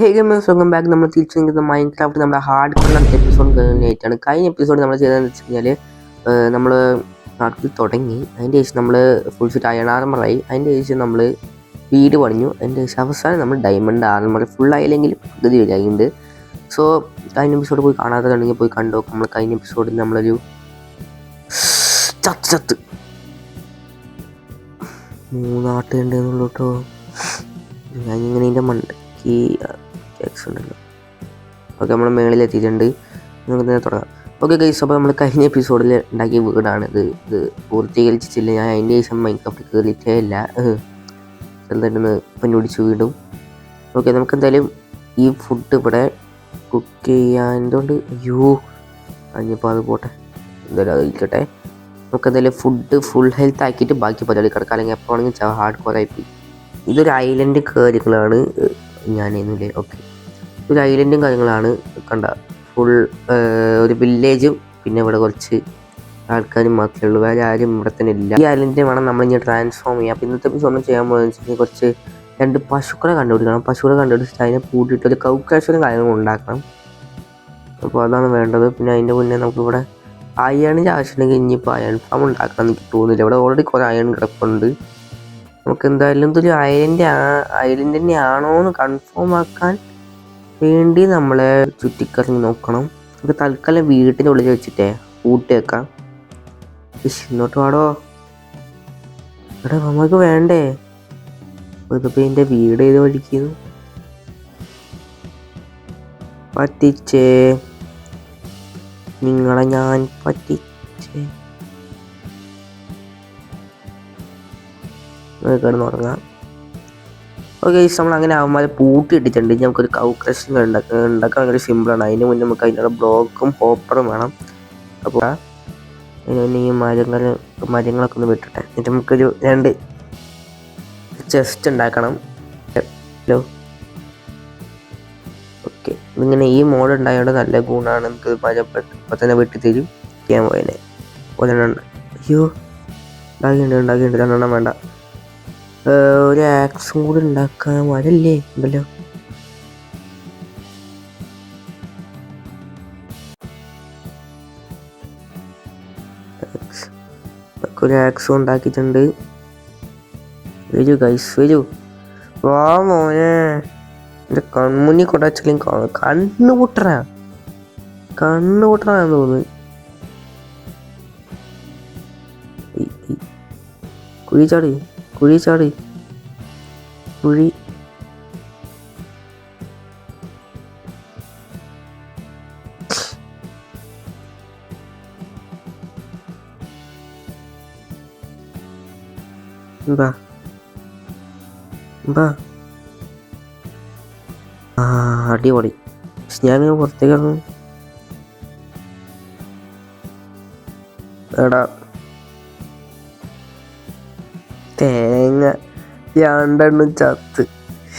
ഹേ gamers, welcome back. നമ്മൾ തിരിച്ചു നിൽക്കുന്ന മൈൻക്രാഫ്റ്റ് നമ്മുടെ ഹാർഡ് കോറിനടുത്ത എപ്പിസോഡ് കഴിഞ്ഞിട്ടാണ്. കഴിഞ്ഞ എപ്പിസോഡ് നമ്മൾ ചെയ്തതെന്ന് വെച്ച് കഴിഞ്ഞാൽ നമ്മൾ നാട്ടിൽ തുടങ്ങി. അതിൻ്റെ ശേഷം നമ്മൾ ഫുൾ സെറ്റ് അയൺ ആർമറായി. അതിൻ്റെ ശേഷം നമ്മൾ വീട് പണിഞ്ഞു. അതിൻ്റെ ശേഷം അവസാനം നമ്മൾ ഡയമണ്ട് ആർമർ ഫുൾ ആയില്ലെങ്കിലും പകുതി വരെയായിട്ടുണ്ട്. സോ കഴിഞ്ഞ എപ്പിസോഡ് പോയി കാണാത്തതുണ്ടെങ്കിൽ പോയി കണ്ടു. നമ്മൾ കഴിഞ്ഞ എപ്പിസോഡിൽ നമ്മളൊരു ചത്ത് മൂന്നാട്ടുണ്ടെന്നുള്ളൂ കേട്ടോ. ഞാനിങ്ങനെ ഇതിൻ്റെ മണ്ടയ്ക്ക് ഉണ്ടല്ലോ. ഓക്കെ, നമ്മൾ മേളിലെത്തിയിട്ടുണ്ട്. നമുക്ക് തന്നെ തുടങ്ങാം. ഓക്കെ ഗൈസ്, അപ്പോൾ നമ്മൾ കഴിഞ്ഞ എപ്പിസോഡിൽ ഉണ്ടാക്കിയ വീടാണ് ഇത് പൂർത്തീകരിച്ചിട്ടില്ല. ഞാൻ അതിൻ്റെ ശേഷം മൈൻക്രാഫ്റ്റ് കയറിയിട്ടേ ഇല്ല. എന്തായിട്ടൊന്ന് പഞ്ഞുപിടിച്ച് വീടും. ഓക്കെ, നമുക്ക് എന്തായാലും ഈ ഫുഡ് ഇവിടെ കുക്ക് ചെയ്യാൻ എന്തുകൊണ്ട് കഴിഞ്ഞപ്പോൾ അത് പോട്ടെ, എന്തായാലും അത് ഇരിക്കട്ടെ. നമുക്ക് എന്തായാലും ഫുഡ് ഫുൾ ഹെൽത്ത് ആക്കിയിട്ട് ബാക്കി പരിപാടി കിടക്കാം. അല്ലെങ്കിൽ എപ്പോഴാണെങ്കിൽ ഹാർഡ് കോറായിപ്പോയി. ഇതൊരു ഐലൻഡ് കാര്യങ്ങളാണ് ഞാനെന്നില്ലേ. ഓക്കെ, ഒരു ഐലൻഡും കാര്യങ്ങളാണ് കണ്ട. ഫുൾ ഒരു വില്ലേജും പിന്നെ ഇവിടെ കുറച്ച് ആൾക്കാരും മാത്രമേ ഉള്ളൂ. വേറെ ആരും ഇവിടെ തന്നെ ഇല്ല. ഈ ഐലൻഡിനെ വേണം നമ്മളിങ്ങനെ ട്രാൻസ്ഫോം ചെയ്യാം. അപ്പോൾ ഇന്നത്തെ എപ്പിസോഡ് ചെയ്യാൻ പോകുന്നത് വെച്ചിട്ടുണ്ടെങ്കിൽ കുറച്ച് 2 പശുക്കളെ കണ്ടുപിടിക്കണം. പശുക്കളെ കണ്ടുപിടിച്ചിട്ട് അതിനെ പൂട്ടിയിട്ട് ഒരു കൗക്കാശനും കാര്യങ്ങളും ഉണ്ടാക്കണം. അപ്പോൾ അതാണ് വേണ്ടത്. പിന്നെ അതിൻ്റെ മുന്നേ നമുക്കിവിടെ അയണിൻ്റെ ആവശ്യമുണ്ടെങ്കിൽ ഇനിയിപ്പോൾ അയൺ ഫാം ഉണ്ടാക്കണം എന്ന് എനിക്ക് തോന്നുന്നില്ല. ഇവിടെ ഓൾറെഡി കുറേ അയൺ കിടപ്പുണ്ട്. നമുക്ക് എന്തായാലും ഇതൊരു ഐലൻഡ് തന്നെയാണോ എന്ന് കൺഫേം ആക്കാൻ വേണ്ടി നമ്മളെ ചുറ്റിക്കറങ്ങി നോക്കണം. നമുക്ക് തൽക്കാലം വീട്ടിൻ്റെ ഉള്ളിൽ വെച്ചിട്ടേ പൂട്ടി വെക്കാം. ഇന്നോട്ട് പാടോ എടാ, നമുക്ക് വേണ്ടേ? ഇതിപ്പോൾ എൻ്റെ വീട് ഏത് വഴിക്കുന്നു? പറ്റിച്ചേ, നിങ്ങളെ ഞാൻ പറ്റിച്ചേ. കിടന്നുറങ്ങാം. ഓക്കെ, നമ്മൾ അങ്ങനെ അവന്മാരെ പൂട്ടി ഇട്ടിട്ടുണ്ട്. നമുക്കൊരു കൗ ക്രഷ് ഉണ്ടാക്കാൻ ഭയങ്കര സിമ്പിളാണ്. അതിന് മുന്നേ നമുക്ക് അതിനുള്ള ബ്ലോക്കും ഹോപ്പറും വേണം. അപ്പോൾ അതിന് മുന്നേ ഈ മരങ്ങളൊക്കെ ഒന്ന് വിട്ടിട്ടെ. എന്നിട്ട് നമുക്കൊരു 2 ചെസ്റ്റ് ഉണ്ടാക്കണം. ഹലോ, ഓക്കെ, ഇതിങ്ങനെ ഈ മോഡ് ഉണ്ടായതുകൊണ്ട് നല്ല ഗുണമാണ്. നമുക്ക് മരം ഇപ്പം തന്നെ വെട്ടി തരും. ചെയ്യാൻ പോയനെ ഒരെണ്ണം. അയ്യോ, ഉണ്ടാക്കിയിട്ടുണ്ട് 2 വേണ്ട. ഒരു ആക്സും കൂടി ഉണ്ടാക്കാൻ മരല്ലേ ഉണ്ടല്ലോ. ഒരു ആക്സും ഉണ്ടാക്കിയിട്ടുണ്ട്. വരൂ ഗൈസ്, വരൂ. വാ മോനെ, എൻ്റെ കൺമുന്നിൽ കൊണ്ടാച്ചാലും കണ്ണു പൊട്ടറാന്ന് തോന്നുന്നു. കുഴി ചാടി കുഴി അടിപൊളി. ഞാൻ പുറത്തേക്ക് ഇറങ്ങും. എടാ തേങ്ങ 2 ചത്ത്.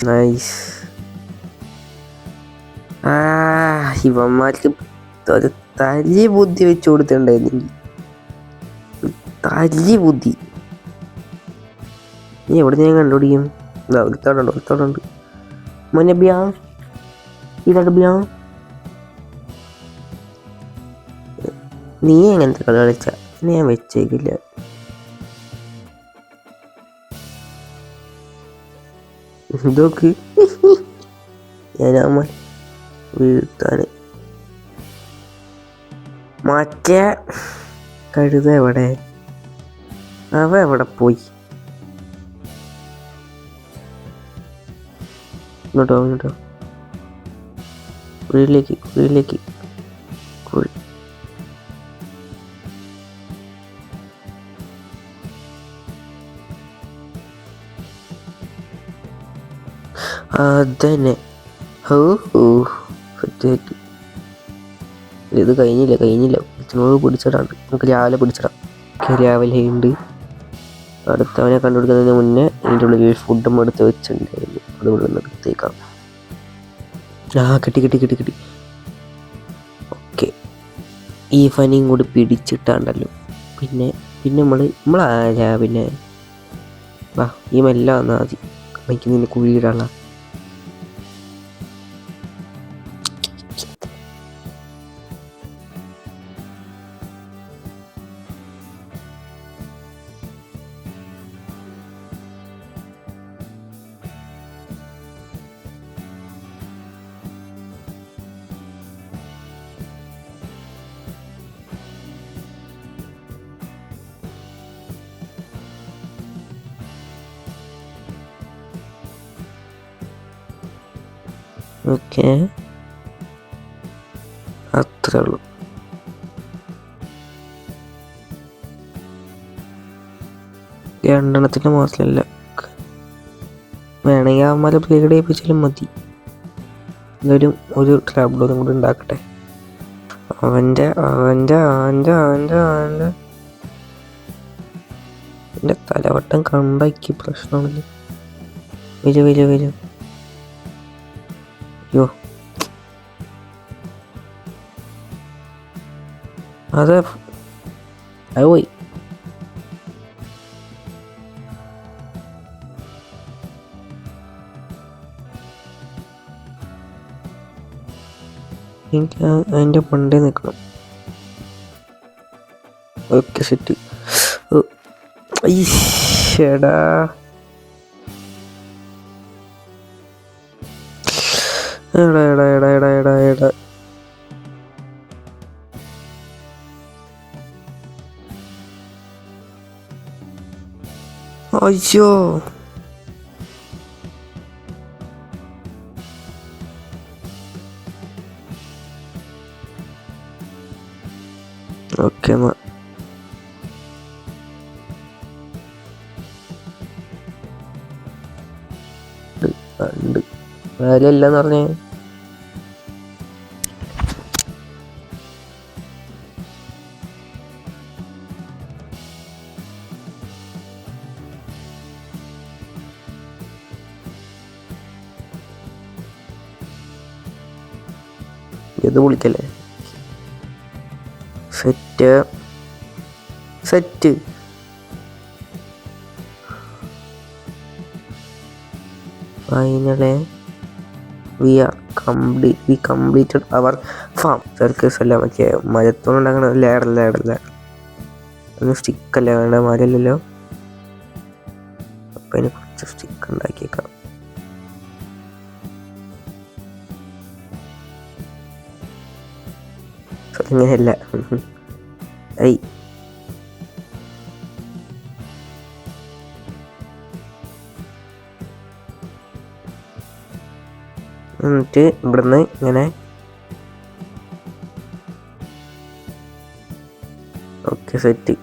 നൈസ്. ഇവന്മാർക്ക് ഒരു തല്ലി ബുദ്ധി വെച്ച് കൊടുത്തിട്ടുണ്ടായിരുന്നെങ്കിൽ. തല്ലി ബുദ്ധി നീ എവിടെ ഞാൻ കണ്ടുപിടിക്കും? ഒരുത്തോടുണ്ട് മോനെ ബ്യാ. ഇതാണ് ബ്യാ. നീ എങ്ങനത്തെ കളി കളിച്ച ഞാൻ വെച്ചേക്കില്ല. ഇതൊക്കെ ഞാനമ്മ വീഴ്ത്താന്. മറ്റേ കഴുത എവിടെ? അവ എവിടെ പോയി? ഇങ്ങോട്ടോ കുഴിയിലേക്ക് കുഴി. അതന്നെ. ഇത് കഴിഞ്ഞില്ല. ഇതിനോട് പിടിച്ചിടാണ്ട് നമുക്ക് രാവിലെ പിടിച്ചിടാം. രാവിലെ ഉണ്ട്. അടുത്തവനെ കണ്ടുപിടിക്കുന്നതിന് മുന്നേ ഇതിൻ്റെ ഉള്ളിൽ ഫുഡും എടുത്ത് വെച്ചിട്ടുണ്ടായിരുന്നു. അതുകൊണ്ട് ഒന്ന് എടുത്തേക്കാം. കിട്ടി. ഓക്കെ, ഈ ഫനിയും കൂടി പിടിച്ചിട്ടാണ്ടല്ലോ. പിന്നെ നമ്മളാരാ പിന്നെ? വാ, ഈ മെല്ലാം വന്നാൽ മതി. എനിക്ക് നിന്നെ കുഴിയിടാനുള്ള. ഓക്കെ, അത്രേ ഉള്ളൂ. രണ്ടെണ്ണത്തിൻ്റെ മാത്രമല്ല, വേണമെങ്കിൽ അവന്മാരെ ബ്രേഡ് ചെയ്യിപ്പിച്ചാലും മതി. എന്തായാലും ഒരു ട്രാപ്പ് ഡോറും കൂടി ഉണ്ടാക്കട്ടെ. അവൻ്റെ തലവട്ടം കണ്ടാക്കി പ്രശ്നമാണല്ലോ. വരൂ. അയ്യോ, അത് പോയി. എനിക്ക് അതിൻ്റെ പണ്ടേ നിൽക്കണം. Okay, set. ഈശ്ശേടാ, എടാ. അയ്യോ, ഓക്കെ എന്നാ. കാര്യമില്ലെന്ന് പറഞ്ഞേ. ഇത് വിളിക്കല്ലേ. Set finally we completed our farm. Circus അല്ല, മറ്റേ മരത്തോണ്ടുണ്ടാക്കണ ലേഡല്ല ഒന്നും സ്റ്റിക്കല്ലേ വേണ്ട, മരല്ലല്ലോ. അപ്പം അതിന് കുറച്ച് സ്റ്റിക്ക് ഉണ്ടാക്കിയേക്കാം. ഇങ്ങനെയല്ല, എന്നിട്ട് ഇവിടുന്ന് ഇങ്ങനെ ഓക്കെ സെറ്റ്.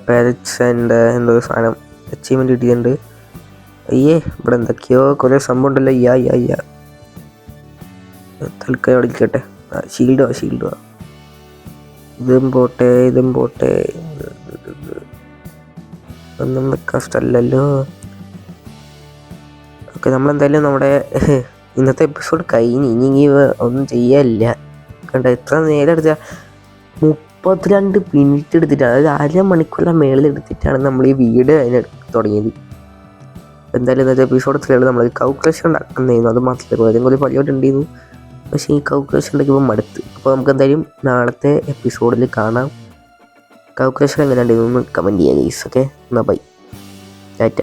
പാരറ്റ്സ് ആൻഡ് എന്തോ സാധനം അച്ചീവ്മെന്റ് കിട്ടിയിട്ടുണ്ട്. അയ്യേ, ഇവിടെ എന്തൊക്കെയോ കുറേ സംഭവം ഉണ്ടല്ലോ. യാ തൽക്കാലം അടിക്കട്ടെ. ഷീൽഡോ ഇതും പോട്ടെ ഒന്നും വെക്കാൻ ഇഷ്ടമല്ലല്ലോ. ഓക്കെ, നമ്മളെന്തായാലും നമ്മുടെ ഇന്നത്തെ എപ്പിസോഡ് കഴിഞ്ഞ്. ഇനി ഒന്നും ചെയ്യാനില്ല. കണ്ട എത്ര നേരം എടുത്താൽ 32 മിനിറ്റ് എടുത്തിട്ടാണ്, അതായത് അരമണിക്കൂറിൻ്റെ മേളിൽ എടുത്തിട്ടാണ് നമ്മൾ ഈ വീഡിയോ അതിനെടുത്ത് തുടങ്ങിയത്. എന്തായാലും ഇന്നത്തെ എപ്പിസോഡ് ഇത്രയുള്ളൂ. നമ്മൾ കാൽക്കുലേഷൻ ഉണ്ടാക്കുന്നതായിരുന്നു, അത് മാത്രമേ ഏതെങ്കിലും ഒരു പരിപാടിയുണ്ടായിരുന്നു. പക്ഷേ ഈ കാൽക്കുലേഷൻ ഉണ്ടാക്കിയപ്പോൾ മടുത്ത്. അപ്പോൾ നമുക്ക് എന്തായാലും നാളത്തെ എപ്പിസോഡിൽ കാണാം. കാൽക്കുലേഷൻ എങ്ങനെ ഉണ്ടായിരുന്നു കമൻറ്റ് ചെയ്യുക ഗൈസ്. ഓക്കെ, എന്നാൽ ബൈ, ടാറ്റ.